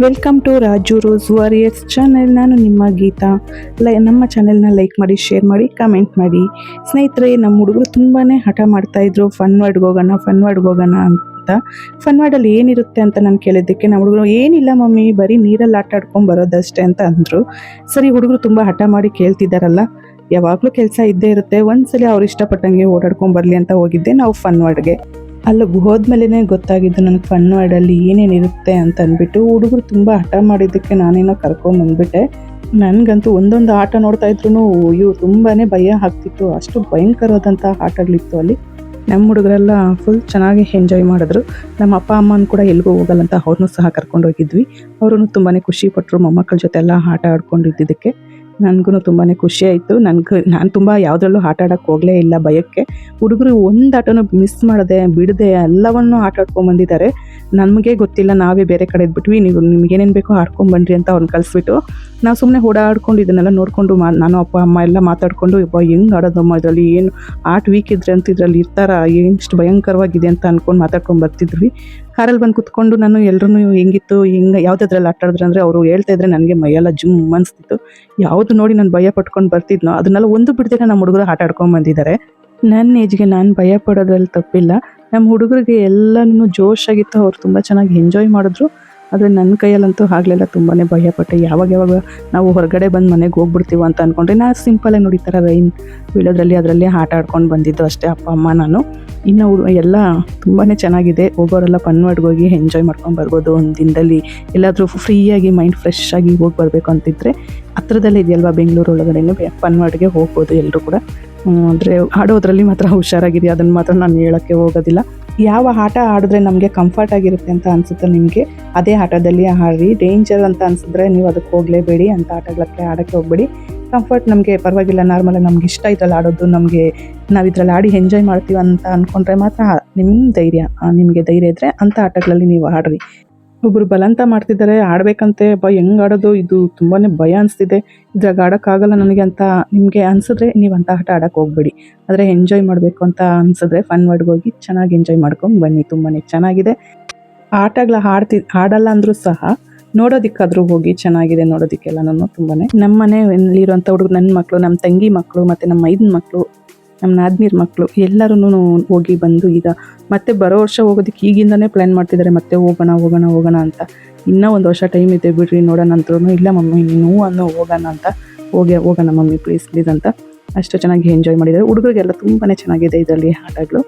Welcome to Raju rose warriors channel. ನಾನು ನಿಮ್ಮ ಗೀತಾ. ನಮ್ಮ ಚಾನೆಲ್ನ ಲೈಕ್ ಮಾಡಿ, ಶೇರ್ ಮಾಡಿ, ಕಮೆಂಟ್ ಮಾಡಿ. ಸ್ನೇಹಿತರೆ, ನಮ್ಮ ಹುಡುಗರು ತುಂಬಾ ಹಠ ಮಾಡ್ತಾಯಿದ್ರು, ಫನ್ ವರ್ಡ್ಗೆ ಹೋಗೋಣ ಅಂತ. ಫನ್ ವರ್ಡಲ್ಲಿ ಏನಿರುತ್ತೆ ಅಂತ ನಾನು ಕೇಳಿದ್ದಕ್ಕೆ ನಮ್ಮ ಹುಡುಗರು ಏನಿಲ್ಲ ಮಮ್ಮಿ, ಬರೀ ನೀರಲ್ಲಿ ಆಟ ಆಡ್ಕೊಂಡು ಬರೋದಷ್ಟೇ ಅಂತ ಅಂದರು. ಸರಿ, ಹುಡುಗರು ತುಂಬ ಹಠ ಮಾಡಿ ಕೇಳ್ತಿದ್ದಾರಲ್ಲ, ಯಾವಾಗಲೂ ಕೆಲಸ ಇದ್ದೇ ಇರುತ್ತೆ, ಒಂದ್ಸಲಿ ಅವ್ರು ಇಷ್ಟಪಟ್ಟಂಗೆ ಓಡಾಡ್ಕೊಂಡು ಬರಲಿ ಅಂತ ಹೋಗಿದ್ದೆ ನಾವು ಫನ್ ವರ್ಡ್ಗೆ. ಅಲ್ಲಿ ಹೋದ್ಮೇಲೆ ಗೊತ್ತಾಗಿದ್ದು ನನಗೆ ಫನ್ ವರ್ಡಲ್ಲಿ ಏನೇನಿರುತ್ತೆ ಅಂತ ಅಂದ್ಬಿಟ್ಟು. ಹುಡುಗರು ತುಂಬ ಹಠ ಮಾಡಿದ್ದಕ್ಕೆ ನಾನೇನೋ ಕರ್ಕೊಂಬಂದ್ಬಿಟ್ಟೆ. ನನಗಂತೂ ಒಂದೊಂದು ಆಟ ನೋಡ್ತಾ ಇದ್ರು ತುಂಬಾ ಭಯ ಆಗ್ತಿತ್ತು, ಅಷ್ಟು ಭಯಂಕರವಾದಂಥ ಆಟಗಳಿತ್ತು ಅಲ್ಲಿ. ನಮ್ಮ ಹುಡುಗರೆಲ್ಲ ಫುಲ್ ಚೆನ್ನಾಗಿ ಎಂಜಾಯ್ ಮಾಡಿದ್ರು. ನಮ್ಮ ಅಪ್ಪ ಅಮ್ಮನ ಕೂಡ ಎಲ್ಲಿಗೂ ಹೋಗಲ್ಲ ಅಂತ ಅವ್ರನ್ನೂ ಸಹ ಕರ್ಕೊಂಡು ಹೋಗಿದ್ವಿ. ಅವರು ತುಂಬಾ ಖುಷಿ ಪಟ್ಟರು ಮೊಮ್ಮಕ್ಕಳ ಜೊತೆ ಎಲ್ಲ ಆಟ ಆಡ್ಕೊಂಡಿದ್ದಕ್ಕೆ. ನನಗೂ ತುಂಬಾ ಖುಷಿ ಆಯಿತು. ನಾನು ತುಂಬ ಯಾವುದ್ರಲ್ಲೂ ಆಟ ಆಡೋಕ್ಕೆ ಹೋಗಲೇ ಇಲ್ಲ ಭಯಕ್ಕೆ. ಹುಡುಗರು ಒಂದು ಆಟನೂ ಮಿಸ್ ಮಾಡದೆ ಬಿಡದೆ ಎಲ್ಲವನ್ನೂ ಆಟ ಆಡ್ಕೊಂಬಂದಿದ್ದಾರೆ. ನಮಗೆ ಗೊತ್ತಿಲ್ಲ, ನಾವೇ ಬೇರೆ ಕಡೆ ಇದ್ಬಿಟ್ವಿ. ನಿಮಗೇನೇನು ಬೇಕೋ ಆಡ್ಕೊಂಬನ್ರಿ ಅಂತ ಅವ್ರನ್ನ ಕಳಿಸ್ಬಿಟ್ಟು ನಾವು ಸುಮ್ಮನೆ ಓಡಾಡ್ಕೊಂಡು ಇದನ್ನೆಲ್ಲ ನೋಡಿಕೊಂಡು ನಾನು ಅಪ್ಪ ಅಮ್ಮ ಎಲ್ಲ ಮಾತಾಡಿಕೊಂಡು ಹೆಂಗೆ ಆಡೋದಮ್ಮ, ಇದರಲ್ಲಿ ಏನು ಆಟ ವೀಕ್ ಇದ್ರೆ ಅಂತ ಇದರಲ್ಲಿ ಇರ್ತಾರ, ಎಷ್ಟು ಭಯಂಕರವಾಗಿದೆ ಅಂತ ಅಂದ್ಕೊಂಡು ಮಾತಾಡ್ಕೊಂಡು ಬರ್ತಿದ್ವಿ. ಕಾರಲ್ಲಿ ಬಂದು ಕುತ್ಕೊಂಡು ನಾನು ಎಲ್ಲರೂ ಹೆಂಗಿತ್ತು, ಯಾವುದಾದ್ರಲ್ಲಿ ಆಟ ಆಡಿದ್ರೆ ಅಂದರೆ ಅವರು ಹೇಳ್ತಾ ಇದ್ರೆ ನನಗೆ ಮೈಯೆಲ್ಲ ಜುಮ್ ಅನಿಸ್ತಿತ್ತು. ಯಾವುದು ನೋಡಿ ನಾನು ಭಯ ಪಟ್ಕೊಂಡು ಬರ್ತಿದ್ನೋ ಅದನ್ನೆಲ್ಲ ಒಂದು ಬಿಡ್ದಿರ ನಮ್ಮ ಹುಡುಗರು ಆಟ ಆಡ್ಕೊಂಡು ಬಂದಿದ್ದಾರೆ. ನನ್ನ ಏಜ್ಗೆ ನಾನು ಭಯ ಪಡೋದ್ರಲ್ಲಿ ತಪ್ಪಿಲ್ಲ. ನಮ್ಮ ಹುಡುಗರಿಗೆ ಎಲ್ಲನೂ ಜೋಶಾಗಿತ್ತು, ಅವ್ರು ತುಂಬ ಚೆನ್ನಾಗಿ ಎಂಜಾಯ್ ಮಾಡಿದ್ರು. ಆದರೆ ನನ್ನ ಕೈಯಲ್ಲಂತೂ ಆಗಲಿಲ್ಲ, ತುಂಬಾ ಭಯಪಟ್ಟೆ. ಯಾವಾಗ ನಾವು ಹೊರಗಡೆ ಬಂದು ಮನೆಗೆ ಹೋಗ್ಬಿಡ್ತೀವೋ ಅಂತ ಅಂದ್ಕೊಂಡ್ರೆ ನಾನು ಸಿಂಪಲಾಗಿ ನೋಡಿ ಈ ಥರ ರೈನ್ ಬೀಳೋದ್ರಲ್ಲಿ ಅದರಲ್ಲಿ ಆಟ ಆಡ್ಕೊಂಡು ಬಂದಿದ್ದು ಅಷ್ಟೇ ಅಪ್ಪ ಅಮ್ಮ ನಾನು. ಇನ್ನು ಎಲ್ಲ ತುಂಬಾ ಚೆನ್ನಾಗಿದೆ. ಹೋಗೋರೆಲ್ಲ ಫನ್ ವರ್ಡ್ಗೆ ಹೋಗಿ ಎಂಜಾಯ್ ಮಾಡ್ಕೊಂಡು ಬರ್ಬೋದು. ಒಂದು ದಿನದಲ್ಲಿ ಎಲ್ಲಾದರೂ ಫ್ರೀಯಾಗಿ ಮೈಂಡ್ ಫ್ರೆಶ್ ಆಗಿ ಹೋಗಿ ಬರಬೇಕು ಅಂತಿದ್ರೆ ಹತ್ರದಲ್ಲೇ ಇದೆಯಲ್ವಾ ಬೆಂಗಳೂರು ಒಳಗಡೆನೂ ಫನ್ ವರ್ಡ್ಗೆ ಹೋಗ್ಬೋದು ಎಲ್ಲರೂ ಕೂಡ. ಅಂದರೆ ಆಡೋದ್ರಲ್ಲಿ ಮಾತ್ರ ಹುಷಾರಾಗಿರಿ, ಅದನ್ನು ಮಾತ್ರ ನಾನು ಹೇಳೋಕ್ಕೆ ಹೋಗೋದಿಲ್ಲ. ಯಾವ ಆಟ ಆಡಿದ್ರೆ ನಮಗೆ ಕಂಫರ್ಟ್ ಆಗಿರುತ್ತೆ ಅಂತ ಅನಿಸುತ್ತೆ ನಿಮಗೆ, ಅದೇ ಆಟದಲ್ಲಿ ಆಡ್ರಿ. ಡೇಂಜರ್ ಅಂತ ಅನಿಸಿದ್ರೆ ನೀವು ಅದಕ್ಕೆ ಹೋಗಲೇಬೇಡಿ, ಅಂತ ಆಟಗಳಕ್ಕೆ ಆಡೋಕ್ಕೆ ಹೋಗಬೇಡಿ. ಕಂಫರ್ಟ್ ನಮಗೆ ಪರವಾಗಿಲ್ಲ, ನಾರ್ಮಲಾಗಿ ನಮ್ಗೆ ಇಷ್ಟ ಇದ್ರಲ್ಲಿ ಆಡೋದು, ನಾವು ಇದ್ರಲ್ಲಿ ಆಡಿ ಎಂಜಾಯ್ ಮಾಡ್ತೀವಿ ಅಂತ ಅಂದ್ಕೊಂಡ್ರೆ ಮಾತ್ರ ನಿಮಗೆ ಧೈರ್ಯ ಇದ್ದರೆ ಅಂಥ ಆಟಗಳಲ್ಲಿ ನೀವು ಆಡ್ರಿ. ಒಬ್ಬರು ಬಲವಂತ ಮಾಡ್ತಿದ್ದಾರೆ ಆಡಬೇಕಂತೆ, ಹೆಂಗೆ ಆಡೋದು, ಇದು ತುಂಬಾ ಭಯ ಅನಿಸ್ತಿದೆ, ಇದ್ರಾಗ ಆಡೋಕ್ಕಾಗಲ್ಲ ನನಗೆ ಅಂತ ನಿಮಗೆ ಅನಿಸಿದ್ರೆ ನೀವು ಅಂಥ ಆಟ ಆಡೋಕ್ಕೆ ಹೋಗ್ಬೇಡಿ. ಆದರೆ ಎಂಜಾಯ್ ಮಾಡಬೇಕು ಅಂತ ಅನಿಸಿದ್ರೆ ಫನ್ ವರ್ಡ್ಗೆ ಹೋಗಿ ಚೆನ್ನಾಗಿ ಎಂಜಾಯ್ ಮಾಡ್ಕೊಂಡು ಬನ್ನಿ. ತುಂಬಾ ಚೆನ್ನಾಗಿದೆ ಆಟಗಳ. ಆಡಲ್ಲ ಅಂದರೂ ಸಹ ನೋಡೋದಕ್ಕಾದರೂ ಹೋಗಿ, ಚೆನ್ನಾಗಿದೆ ನೋಡೋದಕ್ಕೆಲ್ಲನೂ ತುಂಬಾ. ನಮ್ಮ ಮನೆಯಲ್ಲಿರುವಂಥ ಹುಡುಗರು, ನನ್ನ ಮಕ್ಕಳು, ನಮ್ಮ ತಂಗಿ ಮಕ್ಕಳು ಮತ್ತು ನಮ್ಮ ಮೈದನ ಮಕ್ಕಳು, ನಮ್ಮ ನಾದ್ನೀರ್ ಮಕ್ಕಳು ಎಲ್ಲರೂ ಹೋಗಿ ಬಂದು ಈಗ ಮತ್ತೆ ಬರೋ ವರ್ಷ ಹೋಗೋದಕ್ಕೆ ಈಗಿಂದನೇ ಪ್ಲ್ಯಾನ್ ಮಾಡ್ತಿದ್ದಾರೆ. ಮತ್ತೆ ಹೋಗೋಣ ಅಂತ. ಇನ್ನೂ ಒಂದು ವರ್ಷ ಟೈಮ್ ಇದೆ ಬಿಡ್ರಿ ನೋಡೋಣ ಅಂತರೂ. ಇಲ್ಲ ಮಮ್ಮಿ ನೀನು ಹೋಗೋಣ ಅಂತ, ಹೋಗೋಣ ಮಮ್ಮಿ ಪ್ಲೀಸ್ ಅಂತ ಅಷ್ಟು ಚೆನ್ನಾಗಿ ಎಂಜಾಯ್ ಮಾಡಿದ್ದಾರೆ. ಹುಡುಗರಿಗೆಲ್ಲ ತುಂಬಾ ಚೆನ್ನಾಗಿದೆ ಇದರಲ್ಲಿ ಆಟಗಳು.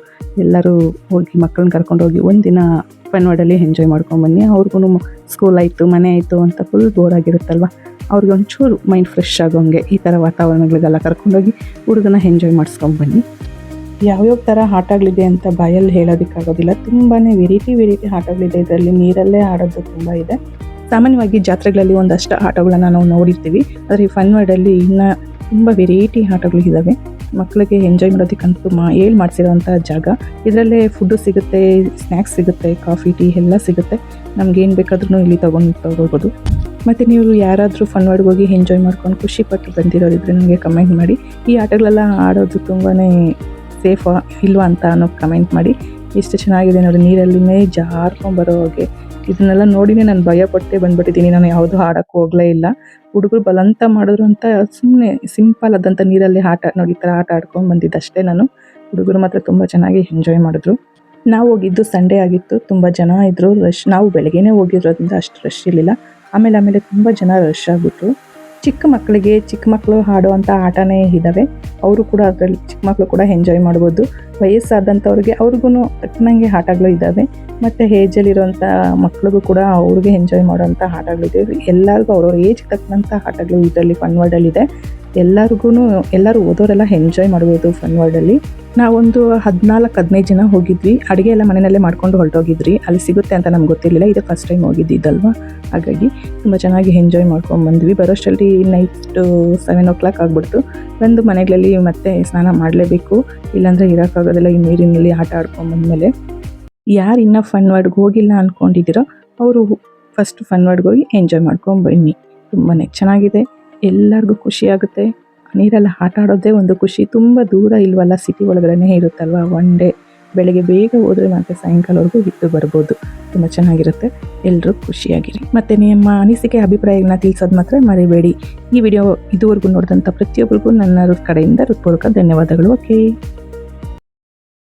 ಎಲ್ಲರೂ ಹೋಗಿ ಮಕ್ಕಳನ್ನ ಕರ್ಕೊಂಡು ಹೋಗಿ ಒಂದಿನ ಫನ್ ವರ್ಡಲ್ಲಿ ಎಂಜಾಯ್ ಮಾಡ್ಕೊಂಡ್ಬನ್ನಿ. ಅವ್ರಿಗೂ ಸ್ಕೂಲ್ ಆಯಿತು, ಮನೆ ಆಯಿತು ಅಂತ ಫುಲ್ ಬೋರ್ ಆಗಿರುತ್ತಲ್ವ, ಅವ್ರಿಗೆ ಒಂಚೂರು ಮೈಂಡ್ ಫ್ರೆಶ್ ಆಗೋಂಗೆ ಈ ಥರ ವಾತಾವರಣಗಳಿಗೆಲ್ಲ ಕರ್ಕೊಂಡೋಗಿ ಹುಡುಗನ ಎಂಜಾಯ್ ಮಾಡಿಸ್ಕೊಂಡ್ಬನ್ನಿ. ಯಾವ್ಯಾವ ಥರ ಆಟಗಳಿದೆ ಅಂತ ಬಾಯಲ್ಲಿ ಹೇಳೋದಕ್ಕಾಗೋದಿಲ್ಲ. ತುಂಬಾ ವೆರೈಟಿ ಆಟಗಳಿದೆ ಇದರಲ್ಲಿ. ನೀರಲ್ಲೇ ಆಡೋದು ತುಂಬ ಇದೆ. ಸಾಮಾನ್ಯವಾಗಿ ಜಾತ್ರೆಗಳಲ್ಲಿ ಒಂದಷ್ಟು ಆಟಗಳನ್ನು ನಾವು ನೋಡಿರ್ತೀವಿ, ಆದರೆ ಈ ಫನ್ ವರ್ಡಲ್ಲಿ ಇನ್ನೂ ತುಂಬ ವೆರೈಟಿ ಆಟಗಳಿದ್ದಾವೆ. ಮಕ್ಕಳಿಗೆ ಎಂಜಾಯ್ ಮಾಡೋದಕ್ಕಂತೂ ಮಾಡಿಸಿರೋವಂಥ ಜಾಗ. ಇದರಲ್ಲೇ ಫುಡ್ಡು ಸಿಗುತ್ತೆ, ಸ್ನ್ಯಾಕ್ಸ್ ಸಿಗುತ್ತೆ, ಕಾಫಿ ಟೀ ಎಲ್ಲ ಸಿಗುತ್ತೆ. ನಮಗೇನು ಬೇಕಾದ್ರೂ ಇಲ್ಲಿ ತೊಗೋಬೋದು. ಮತ್ತು ನೀವು ಯಾರಾದರೂ ಫನ್ ವರ್ಡ್ಗೆ ಹೋಗಿ ಎಂಜಾಯ್ ಮಾಡ್ಕೊಂಡು ಖುಷಿಪಟ್ಟು ಬಂದಿರೋರಿದ್ರೆ ನನಗೆ ಕಮೆಂಟ್ ಮಾಡಿ. ಈ ಆಟಗಳೆಲ್ಲ ಆಡೋದು ತುಂಬಾ ಸೇಫಾ ಇಲ್ವಾ ಅಂತ ಕಮೆಂಟ್ ಮಾಡಿ. ಎಷ್ಟು ಚೆನ್ನಾಗಿದೆ ನೋಡಿ, ನೀರಲ್ಲಿನೇ ಜಾರ್ಕೊಂಬರೋ ಹಾಗೆ. ಇದನ್ನೆಲ್ಲ ನೋಡಿನೇ ನಾನು ಭಯಪಟ್ಟೆ ಬಂದುಬಿಟ್ಟಿದ್ದೀನಿ. ನಾನು ಯಾವುದೂ ಆಡೋಕ್ಕೆ ಹೋಗಲೇ ಇಲ್ಲ. ಹುಡುಗರು ಬಲವಂತ ಮಾಡಿದ್ರು ಅಂತ ಸುಮ್ಮನೆ ಸಿಂಪಲ್ ಆದಂಥ ನೀರಲ್ಲಿ ನೋಡಿ ಈ ಥರ ಆಟ ಆಡ್ಕೊಂಡು ಬಂದಿದ್ದಷ್ಟೇ ನಾನು. ಹುಡುಗರು ಮಾತ್ರ ತುಂಬ ಚೆನ್ನಾಗಿ ಎಂಜಾಯ್ ಮಾಡಿದ್ರು. ನಾವು ಹೋಗಿದ್ದು ಸಂಡೇ ಆಗಿತ್ತು, ತುಂಬ ಜನ ಇದ್ದರು, ರಶ್. ನಾವು ಬೆಳಗ್ಗೆನೇ ಹೋಗಿರೋದ್ರಿಂದ ಅಷ್ಟು ರಶ್ ಇರಲಿಲ್ಲ. ಆಮೇಲೆ ತುಂಬ ಜನ ರಶ್ ಆಗಿಬಿಟ್ರು. ಚಿಕ್ಕ ಮಕ್ಕಳು ಆಡುವಂಥ ಆಟನೇ ಇದ್ದಾವೆ. ಅವರು ಕೂಡ ಅದರಲ್ಲಿ ಚಿಕ್ಕ ಮಕ್ಕಳು ಕೂಡ ಎಂಜಾಯ್ ಮಾಡ್ಬೋದು. ವಯಸ್ಸಾದಂಥವ್ರಿಗೆ ಅವ್ರಿಗೂ ತಕ್ಕನಂಗೆ ಆಟಗಳು ಇದ್ದಾವೆ. ಮತ್ತು ಏಜಲ್ಲಿರೋಂಥ ಮಕ್ಳಿಗೂ ಕೂಡ ಅವ್ರಿಗೆ ಎಂಜಾಯ್ ಮಾಡೋವಂಥ ಆಟಗಳಿದೆ. ಎಲ್ಲರಿಗೂ ಅವ್ರವ್ರ ಏಜ್ಗೆ ತಕ್ಕಂಥ ಆಟಗಳು ಇದರಲ್ಲಿ ಫನ್ ವರ್ಡಲ್ಲಿದೆ. ಎಲ್ಲರೂ ಓದೋರೆಲ್ಲ ಎಂಜಾಯ್ ಮಾಡ್ಬೋದು ಫನ್ ವರ್ಡಲ್ಲಿ. ನಾವೊಂದು 14-15 ಜನ ಹೋಗಿದ್ವಿ. ಅಡುಗೆ ಎಲ್ಲ ಮನೆಯಲ್ಲೇ ಮಾಡ್ಕೊಂಡು ಹೊರಟೋಗಿದ್ರಿ. ಅಲ್ಲಿ ಸಿಗುತ್ತೆ ಅಂತ ನಮ್ಗೆ ಗೊತ್ತಿರಲಿಲ್ಲ, ಇದೇ ಫಸ್ಟ್ ಟೈಮ್ ಹೋಗಿದ್ದಿದ್ದಲ್ವ, ಹಾಗಾಗಿ ತುಂಬ ಚೆನ್ನಾಗಿ ಎಂಜಾಯ್ ಮಾಡ್ಕೊಂಡು ಬಂದ್ವಿ. ಬರೋಷ್ಟರಲ್ಲಿ ನೈಟು 7 o'clock ಆಗಿಬಿಡ್ತು. ಬಂದು ಮನೆಗಳಲ್ಲಿ ಮತ್ತೆ ಸ್ನಾನ ಮಾಡಲೇಬೇಕು, ಇಲ್ಲಾಂದರೆ ಇರೋಕ್ಕಾಗೋದಿಲ್ಲ ಈ ನೀರಿನಲ್ಲಿ ಆಟ ಆಡ್ಕೊಂಡ್ಬಂದ್ಮೇಲೆ. ಯಾರು ಇನ್ನೂ ಫನ್ ವರ್ಡ್ಗೆ ಹೋಗಿಲ್ಲ ಅಂದ್ಕೊಂಡಿದ್ದೀರೋ ಅವರು ಫಸ್ಟ್ ಫನ್ ವರ್ಡ್ಗೆ ಹೋಗಿ ಎಂಜಾಯ್ ಮಾಡ್ಕೊಂಡು ಬನ್ನಿ. ತುಂಬಾ ಚೆನ್ನಾಗಿದೆ, ಎಲ್ಲರಿಗೂ ಖುಷಿಯಾಗುತ್ತೆ. ನೀರೆಲ್ಲ ಆಟ ಆಡೋದೇ ಒಂದು ಖುಷಿ. ತುಂಬ ದೂರ ಇಲ್ವಲ್ಲ, ಸಿಟಿ ಒಳಗಡೆ ಇರುತ್ತಲ್ವ, 1 day ಬೆಳಗ್ಗೆ ಬೇಗ ಹೋದರೆ ಮತ್ತೆ ಸಾಯಂಕಾಲವರೆಗೂ ಇದ್ದು ಬರ್ಬೋದು. ತುಂಬ ಚೆನ್ನಾಗಿರುತ್ತೆ. ಎಲ್ಲರೂ ಖುಷಿಯಾಗಿರಿ. ಮತ್ತು ನಿಮ್ಮ ಅನಿಸಿಕೆ ಅಭಿಪ್ರಾಯಗಳನ್ನ ತಿಳಿಸೋದು ಮಾತ್ರ ಮರಿಬೇಡಿ. ಈ ವಿಡಿಯೋ ಇದುವರೆಗೂ ನೋಡಿದಂಥ ಪ್ರತಿಯೊಬ್ಬರಿಗೂ ನನ್ನ ಕಡೆಯಿಂದ ಹೃತ್ಪೂರ್ವಕ ಧನ್ಯವಾದಗಳು. ಓಕೆ.